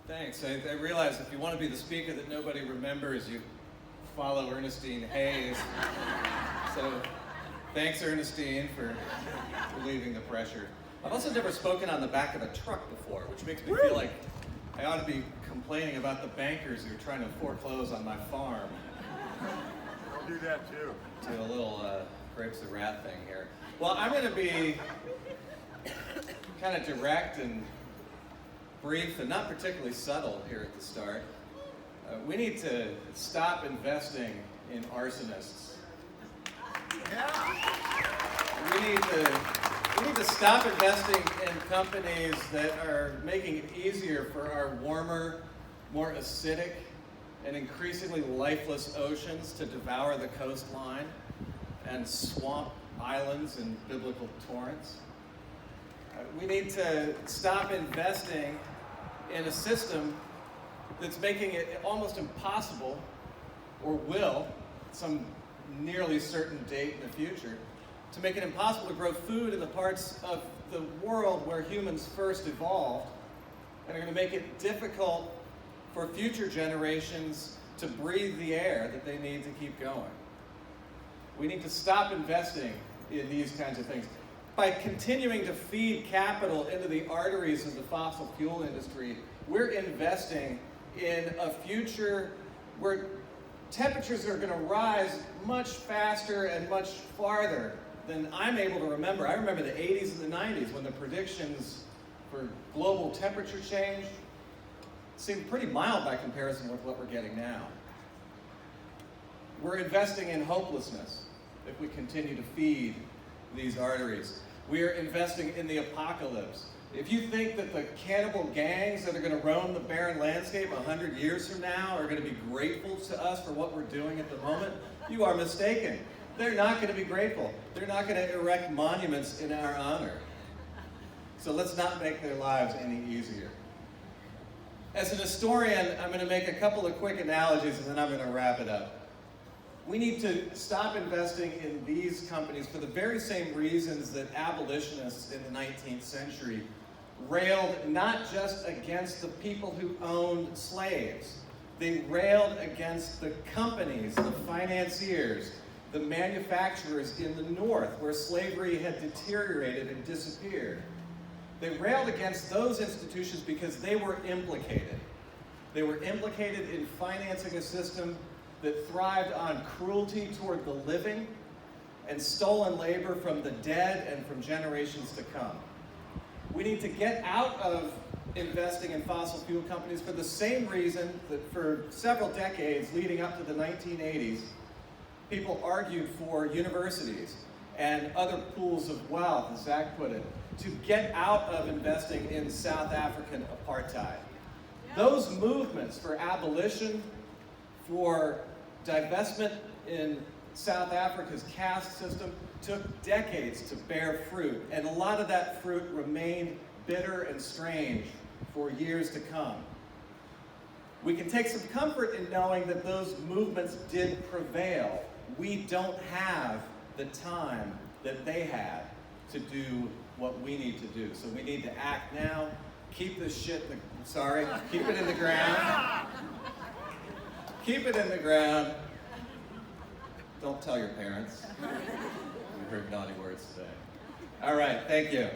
Thanks. I realize if you want to be the speaker that nobody remembers, you follow Ernestine Hayes. So thanks, Ernestine, for relieving the pressure. I've also never spoken on the back of a truck before, which makes me feel like I ought to be complaining about the bankers who are trying to foreclose on my farm. I'll do that too. To a little Grapes of Wrath thing here. Well, I'm going to be kind of direct and brief and not particularly subtle here at the start. We need to stop investing in arsonists. We need to stop investing in companies that are making it easier for our warmer, more acidic, and increasingly lifeless oceans to devour the coastline and swamp islands and biblical torrents. We need to stop investing in a system that's making it almost impossible, or will, some nearly certain date in the future, to make it impossible to grow food in the parts of the world where humans first evolved, and are going to make it difficult for future generations to breathe the air that they need to keep going. We need to stop investing in these kinds of things. By continuing to feed capital into the arteries of the fossil fuel industry, we're investing in a future where temperatures are going to rise much faster and much farther than I'm able to remember. I remember the 80s and the 90s when the predictions for global temperature change seemed pretty mild by comparison with what we're getting now. We're investing in hopelessness if we continue to feed these arteries. We are investing in the apocalypse. If you think that the cannibal gangs that are going to roam the barren landscape 100 years from now are going to be grateful to us for what we're doing at the moment, you are mistaken. They're not going to be grateful. They're not going to erect monuments in our honor. So let's not make their lives any easier. As an historian, I'm going to make a couple of quick analogies and then I'm going to wrap it up. We need to stop investing in these companies for the very same reasons that abolitionists in the 19th century railed not just against the people who owned slaves. They railed against the companies, the financiers, the manufacturers in the North where slavery had deteriorated and disappeared. They railed against those institutions because they were implicated. They were implicated in financing a system that thrived on cruelty toward the living and stolen labor from the dead and from generations to come. We need to get out of investing in fossil fuel companies for the same reason that for several decades leading up to the 1980s, people argued for universities and other pools of wealth, as Zach put it, to get out of investing in South African apartheid. Those movements for abolition, for divestment in South Africa's caste system took decades to bear fruit, and a lot of that fruit remained bitter and strange for years to come. We can take some comfort in knowing that those movements did prevail. We don't have the time that they had to do what we need to do. So we need to act now, keep this shit keep it in the ground. Keep it in the ground. Don't tell your parents. We heard naughty words today. All right, thank you.